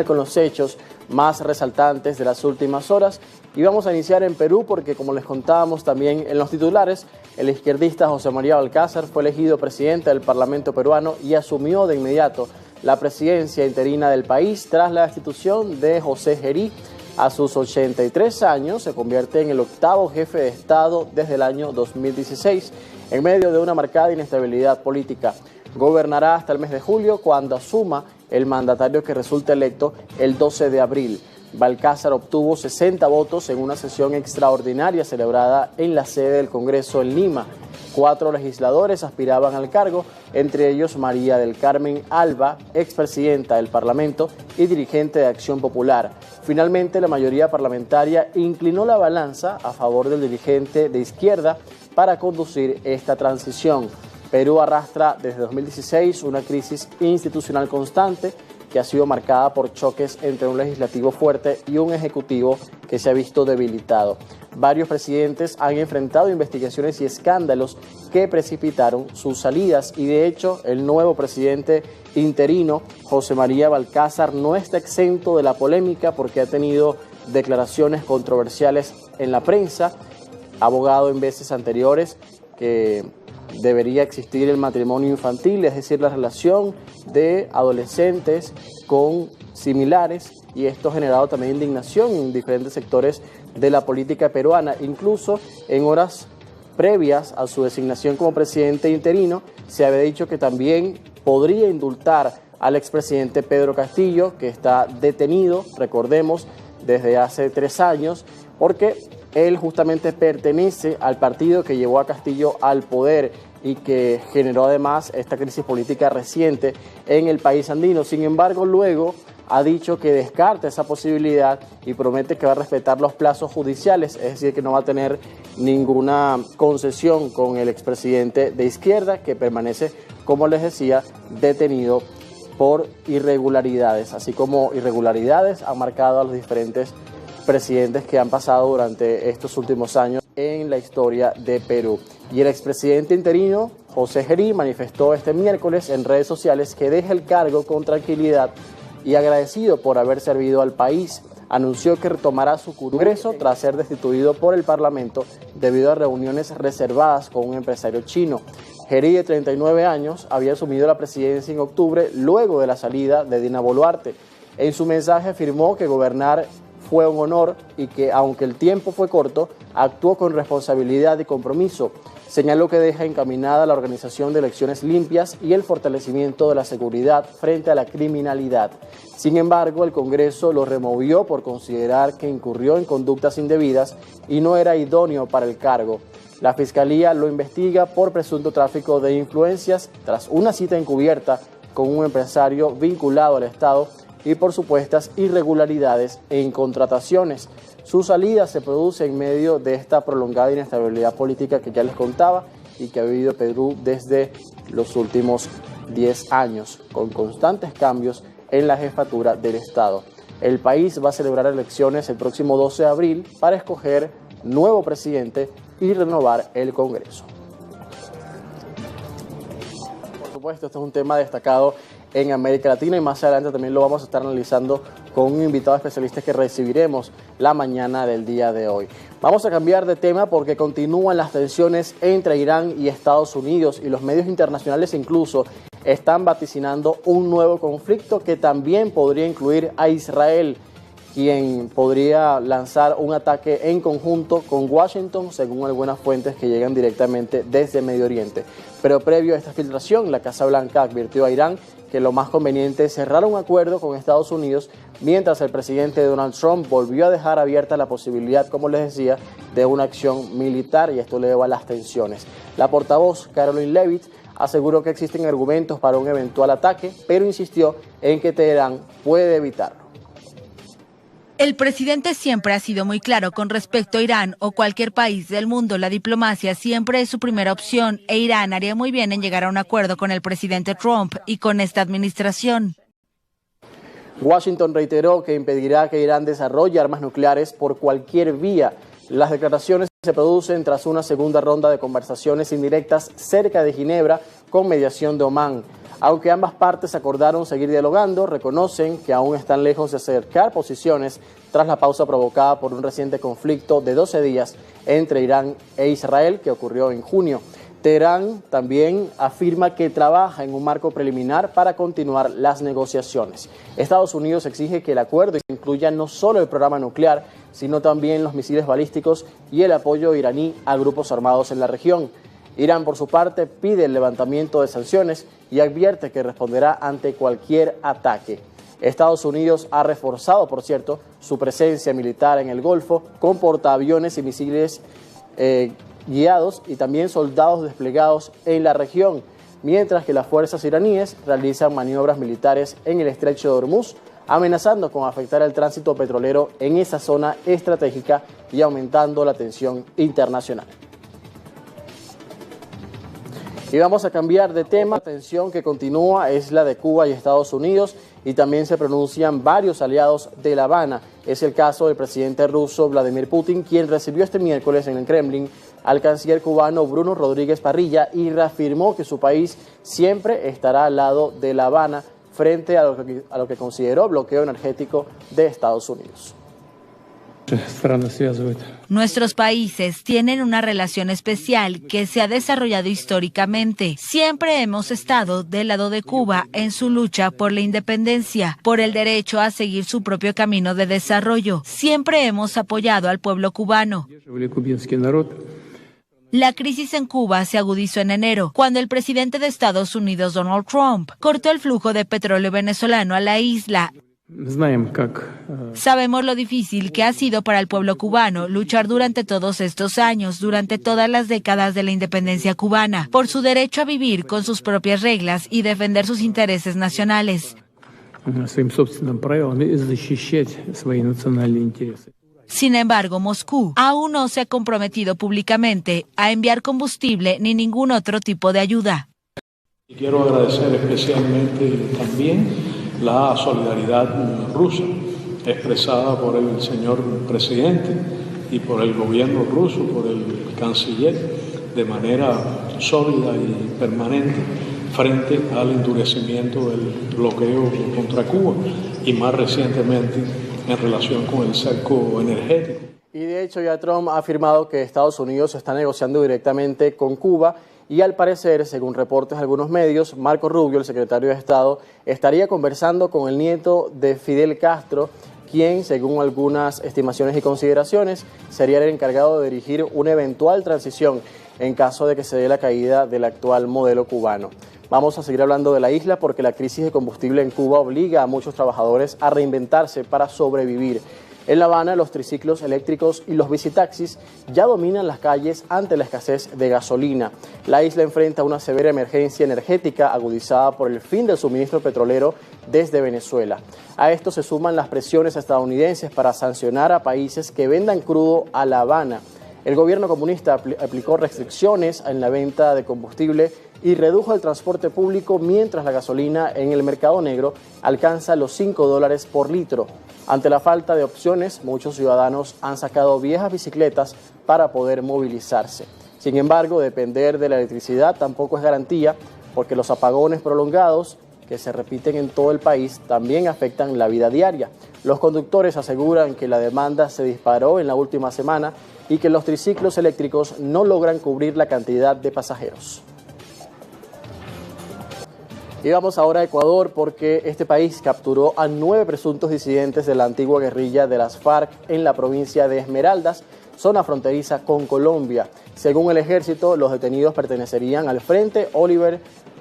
con los hechos más resaltantes de las últimas horas. Y vamos a iniciar en Perú porque, como les contábamos también en los titulares, el izquierdista José María Balcázar fue elegido presidente del Parlamento peruano y asumió de inmediato la presidencia interina del país tras la destitución de José Gerí. A sus 83 años se convierte en el octavo jefe de Estado desde el año 2016, en medio de una marcada inestabilidad política. Gobernará hasta el mes de julio, cuando asuma el mandatario que resulte electo el 12 de abril. Balcázar obtuvo 60 votos en una sesión extraordinaria celebrada en la sede del Congreso en Lima. 4 legisladores aspiraban al cargo, entre ellos María del Carmen Alba, expresidenta del Parlamento y dirigente de Acción Popular. Finalmente, la mayoría parlamentaria inclinó la balanza a favor del dirigente de izquierda para conducir esta transición. Perú arrastra desde 2016 una crisis institucional constante que ha sido marcada por choques entre un legislativo fuerte y un ejecutivo que se ha visto debilitado. Varios presidentes han enfrentado investigaciones y escándalos que precipitaron sus salidas y, de hecho, el nuevo presidente interino, José María Balcázar, no está exento de la polémica porque ha tenido declaraciones controversiales en la prensa, abogado en veces anteriores que debería existir el matrimonio infantil, es decir, la relación de adolescentes con similares, y esto ha generado también indignación en diferentes sectores de la política peruana. Incluso en horas previas a su designación como presidente interino, se había dicho que también podría indultar al expresidente Pedro Castillo, que está detenido, recordemos, desde hace 3 años, porque él justamente pertenece al partido que llevó a Castillo al poder y que generó además esta crisis política reciente en el país andino. Sin embargo, luego ha dicho que descarta esa posibilidad y promete que va a respetar los plazos judiciales, es decir, que no va a tener ninguna concesión con el expresidente de izquierda, que permanece, como les decía, detenido por irregularidades, así como irregularidades han marcado a los diferentes presidentes que han pasado durante estos últimos años en la historia de Perú. Y el expresidente interino, José Gerí, manifestó este miércoles en redes sociales que deja el cargo con tranquilidad y agradecido por haber servido al país. Anunció que retomará su congreso tras ser destituido por el Parlamento debido a reuniones reservadas con un empresario chino. Gerí, de 39 años, había asumido la presidencia en octubre luego de la salida de Dina Boluarte. En su mensaje afirmó que gobernar fue un honor y que, aunque el tiempo fue corto, actuó con responsabilidad y compromiso. Señaló que deja encaminada la organización de elecciones limpias y el fortalecimiento de la seguridad frente a la criminalidad. Sin embargo, el Congreso lo removió por considerar que incurrió en conductas indebidas y no era idóneo para el cargo. La Fiscalía lo investiga por presunto tráfico de influencias tras una cita encubierta con un empresario vinculado al Estado y por supuestas irregularidades en contrataciones. Su salida se produce en medio de esta prolongada inestabilidad política que ya les contaba y que ha vivido Perú desde los últimos 10 años, con constantes cambios en la jefatura del Estado. El país va a celebrar elecciones el próximo 12 de abril para escoger nuevo presidente y renovar el Congreso. Por supuesto, este es un tema destacado en América Latina y más adelante también lo vamos a estar analizando con un invitado especialista que recibiremos la mañana del día de hoy. Vamos a cambiar de tema porque continúan las tensiones entre Irán y Estados Unidos y los medios internacionales incluso están vaticinando un nuevo conflicto que también podría incluir a Israel, quien podría lanzar un ataque en conjunto con Washington, según algunas fuentes que llegan directamente desde Medio Oriente. Pero previo a esta filtración, la Casa Blanca advirtió a Irán que lo más conveniente es cerrar un acuerdo con Estados Unidos, mientras el presidente Donald Trump volvió a dejar abierta la posibilidad, como les decía, de una acción militar, y esto eleva las tensiones. La portavoz Caroline Leavitt aseguró que existen argumentos para un eventual ataque, pero insistió en que Teherán puede evitarlo. El presidente siempre ha sido muy claro con respecto a Irán o cualquier país del mundo. La diplomacia siempre es su primera opción e Irán haría muy bien en llegar a un acuerdo con el presidente Trump y con esta administración. Washington reiteró que impedirá que Irán desarrolle armas nucleares por cualquier vía. Las declaraciones se producen tras una segunda ronda de conversaciones indirectas cerca de Ginebra con mediación de Omán. Aunque ambas partes acordaron seguir dialogando, reconocen que aún están lejos de acercar posiciones tras la pausa provocada por un reciente conflicto de 12 días entre Irán e Israel que ocurrió en junio. Teherán también afirma que trabaja en un marco preliminar para continuar las negociaciones. Estados Unidos exige que el acuerdo incluya no solo el programa nuclear, sino también los misiles balísticos y el apoyo iraní a grupos armados en la región. Irán, por su parte, pide el levantamiento de sanciones y advierte que responderá ante cualquier ataque. Estados Unidos ha reforzado, por cierto, su presencia militar en el Golfo con portaaviones y misiles guiados y también soldados desplegados en la región, mientras que las fuerzas iraníes realizan maniobras militares en el estrecho de Hormuz, amenazando con afectar el tránsito petrolero en esa zona estratégica y aumentando la tensión internacional. Y vamos a cambiar de tema. La tensión que continúa es la de Cuba y Estados Unidos y también se pronuncian varios aliados de La Habana. Es el caso del presidente ruso Vladimir Putin, quien recibió este miércoles en el Kremlin al canciller cubano Bruno Rodríguez Parrilla y reafirmó que su país siempre estará al lado de La Habana frente a lo que consideró bloqueo energético de Estados Unidos. Nuestros países tienen una relación especial que se ha desarrollado históricamente. Siempre hemos estado del lado de Cuba en su lucha por la independencia, por el derecho a seguir su propio camino de desarrollo. Siempre hemos apoyado al pueblo cubano. La crisis en Cuba se agudizó en enero, cuando el presidente de Estados Unidos, Donald Trump, cortó el flujo de petróleo venezolano a la isla. Sabemos lo difícil que ha sido para el pueblo cubano luchar durante todos estos años, durante todas las décadas de la independencia cubana, por su derecho a vivir con sus propias reglas y defender sus intereses nacionales. Sin embargo, Moscú aún no se ha comprometido públicamente a enviar combustible ni ningún otro tipo de ayuda. Y quiero agradecer especialmente también la solidaridad rusa expresada por el señor presidente y por el gobierno ruso, por el canciller, de manera sólida y permanente frente al endurecimiento del bloqueo contra Cuba y más recientemente en relación con el cerco energético. Y de hecho ya Trump ha afirmado que Estados Unidos está negociando directamente con Cuba y al parecer, según reportes de algunos medios, Marco Rubio, el secretario de Estado, estaría conversando con el nieto de Fidel Castro, quien, según algunas estimaciones y consideraciones, sería el encargado de dirigir una eventual transición en caso de que se dé la caída del actual modelo cubano. Vamos a seguir hablando de la isla porque la crisis de combustible en Cuba obliga a muchos trabajadores a reinventarse para sobrevivir. En La Habana, los triciclos eléctricos y los bicitaxis ya dominan las calles ante la escasez de gasolina. La isla enfrenta una severa emergencia energética agudizada por el fin del suministro petrolero desde Venezuela. A esto se suman las presiones estadounidenses para sancionar a países que vendan crudo a La Habana. El gobierno comunista aplicó restricciones en la venta de combustible y redujo el transporte público mientras la gasolina en el mercado negro alcanza los $5 por litro. Ante la falta de opciones, muchos ciudadanos han sacado viejas bicicletas para poder movilizarse. Sin embargo, depender de la electricidad tampoco es garantía, porque los apagones prolongados que se repiten en todo el país también afectan la vida diaria. Los conductores aseguran que la demanda se disparó en la última semana y que los triciclos eléctricos no logran cubrir la cantidad de pasajeros. Y vamos ahora a Ecuador porque este país capturó a 9 presuntos disidentes de la antigua guerrilla de las FARC en la provincia de Esmeraldas, zona fronteriza con Colombia. Según el ejército, los detenidos pertenecerían al Frente Oliver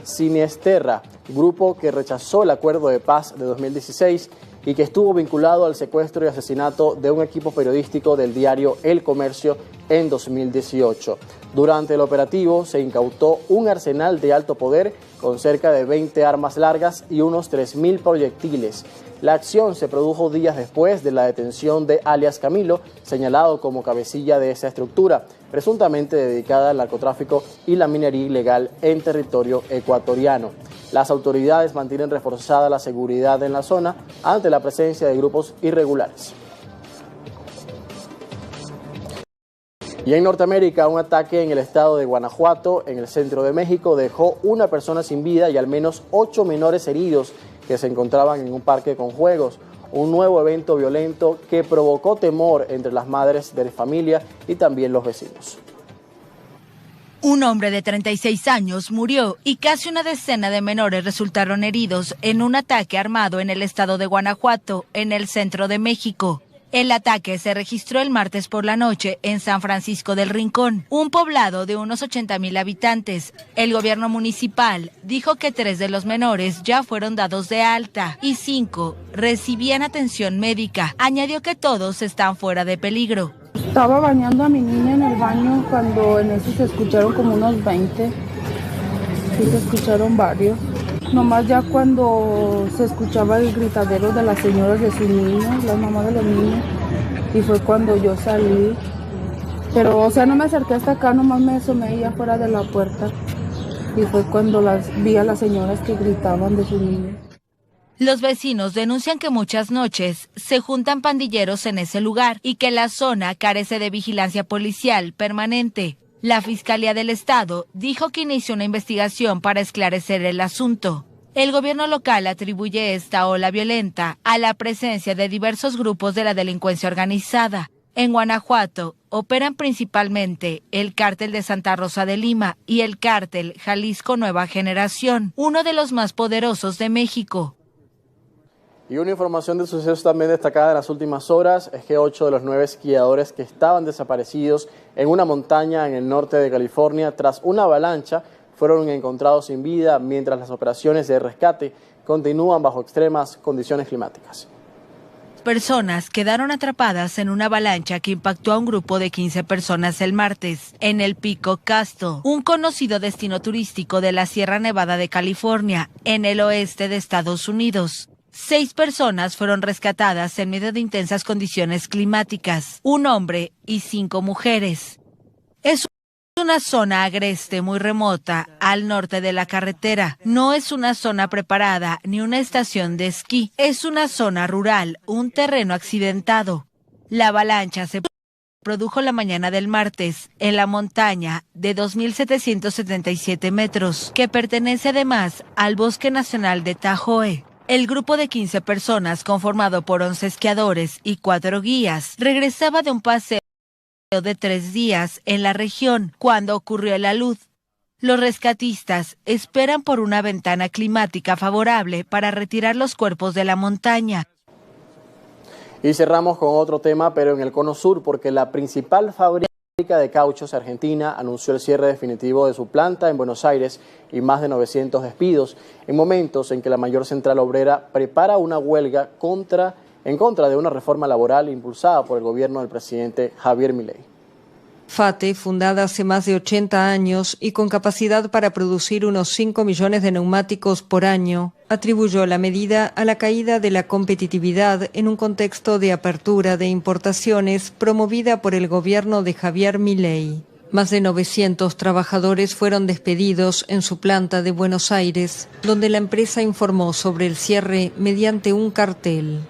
Siniesterra, grupo que rechazó el acuerdo de paz de 2016 y que estuvo vinculado al secuestro y asesinato de un equipo periodístico del diario El Comercio en 2018. Durante el operativo se incautó un arsenal de alto poder con cerca de 20 armas largas y unos 3.000 proyectiles. La acción se produjo días después de la detención de alias Camilo, señalado como cabecilla de esa estructura, presuntamente dedicada al narcotráfico y la minería ilegal en territorio ecuatoriano. Las autoridades mantienen reforzada la seguridad en la zona ante la presencia de grupos irregulares. Y en Norteamérica, un ataque en el estado de Guanajuato, en el centro de México, dejó una persona sin vida y al menos 8 menores heridos que se encontraban en un parque con juegos. Un nuevo evento violento que provocó temor entre las madres de familia y también los vecinos. Un hombre de 36 años murió y casi una decena de menores resultaron heridos en un ataque armado en el estado de Guanajuato, en el centro de México. El ataque se registró el martes por la noche en San Francisco del Rincón, un poblado de unos 80,000 habitantes. El gobierno municipal dijo que 3 de los menores ya fueron dados de alta y 5 recibían atención médica. Añadió que todos están fuera de peligro. Estaba bañando a mi niña en el baño cuando en eso se escucharon como unos 20. Sí, se escucharon varios. Nomás ya cuando se escuchaba el gritadero de las señoras de sus niños, las mamás de los niños, y fue cuando yo salí. Pero, o sea, no me acerqué hasta acá, nomás me asomé ahí afuera de la puerta. Y fue cuando vi a las señoras que gritaban de sus niños. Los vecinos denuncian que muchas noches se juntan pandilleros en ese lugar y que la zona carece de vigilancia policial permanente. La Fiscalía del Estado dijo que inició una investigación para esclarecer el asunto. El gobierno local atribuye esta ola violenta a la presencia de diversos grupos de la delincuencia organizada. En Guanajuato operan principalmente el Cártel de Santa Rosa de Lima y el Cártel Jalisco Nueva Generación, uno de los más poderosos de México. Y una información de sucesos también destacada en las últimas horas es que 8 de los 9 esquiadores que estaban desaparecidos en una montaña en el norte de California tras una avalancha fueron encontrados sin vida mientras las operaciones de rescate continúan bajo extremas condiciones climáticas. Personas quedaron atrapadas en una avalancha que impactó a un grupo de 15 personas el martes en el Pico Castle, un conocido destino turístico de la Sierra Nevada de California, en el oeste de Estados Unidos. 6 personas fueron rescatadas en medio de intensas condiciones climáticas, un hombre y 5 mujeres. Es una zona agreste muy remota al norte de la carretera. No es una zona preparada ni una estación de esquí. Es una zona rural, un terreno accidentado. La avalancha se produjo la mañana del martes en la montaña de 2.777 metros, que pertenece además al Bosque Nacional de Tahoe. El grupo de 15 personas, conformado por 11 esquiadores y 4 guías, regresaba de un paseo de 3 días en la región cuando ocurrió el alud. Los rescatistas esperan por una ventana climática favorable para retirar los cuerpos de la montaña. Y cerramos con otro tema, pero en el Cono Sur, porque la principal fábrica de cauchos argentina anunció el cierre definitivo de su planta en Buenos Aires y más de 900 despidos en momentos en que la mayor central obrera prepara una huelga en contra de una reforma laboral impulsada por el gobierno del presidente Javier Milei. FATE, fundada hace más de 80 años y con capacidad para producir unos 5 millones de neumáticos por año, atribuyó la medida a la caída de la competitividad en un contexto de apertura de importaciones promovida por el gobierno de Javier Milei. Más de 900 trabajadores fueron despedidos en su planta de Buenos Aires, donde la empresa informó sobre el cierre mediante un cartel.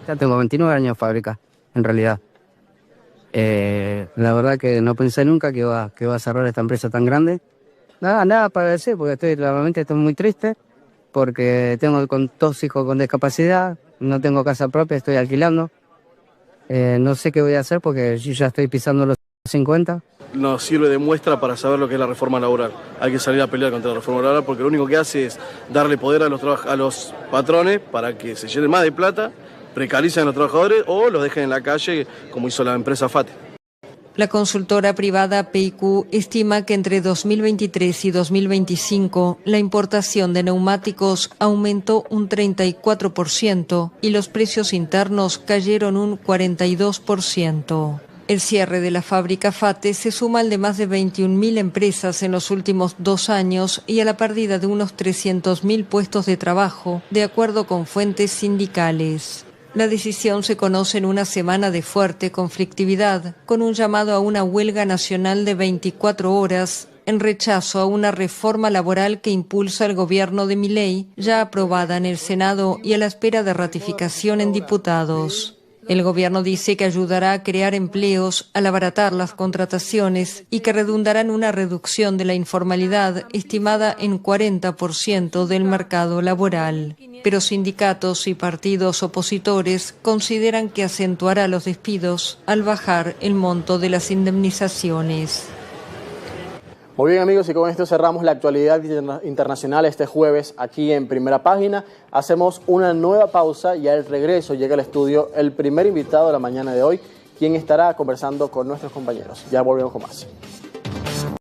Ya tengo 29 años de fábrica, en realidad. La verdad que no pensé nunca que iba a cerrar esta empresa tan grande. Nada para decir, porque realmente estoy muy triste, porque tengo 2 hijos con discapacidad, no tengo casa propia, estoy alquilando. No sé qué voy a hacer porque yo ya estoy pisando los 50. Nos sirve de muestra para saber lo que es la reforma laboral. Hay que salir a pelear contra la reforma laboral porque lo único que hace es darle poder a los patrones para que se llenen más de plata, precaricen a los trabajadores o los dejen en la calle como hizo la empresa FATE. La consultora privada PIQ estima que entre 2023 y 2025 la importación de neumáticos aumentó un 34% y los precios internos cayeron un 42%. El cierre de la fábrica FATE se suma al de más de 21.000 empresas en los últimos 2 años y a la pérdida de unos 300.000 puestos de trabajo, de acuerdo con fuentes sindicales. La decisión se conoce en una semana de fuerte conflictividad, con un llamado a una huelga nacional de 24 horas en rechazo a una reforma laboral que impulsa el gobierno de Milei, ya aprobada en el Senado y a la espera de ratificación en diputados. El gobierno dice que ayudará a crear empleos, al abaratar las contrataciones y que redundará en una reducción de la informalidad estimada en 40% del mercado laboral. Pero sindicatos y partidos opositores consideran que acentuará los despidos al bajar el monto de las indemnizaciones. Muy bien, amigos, y con esto cerramos la actualidad internacional este jueves aquí en Primera Página. Hacemos una nueva pausa y al regreso llega al estudio el primer invitado de la mañana de hoy, quien estará conversando con nuestros compañeros. Ya volvemos con más.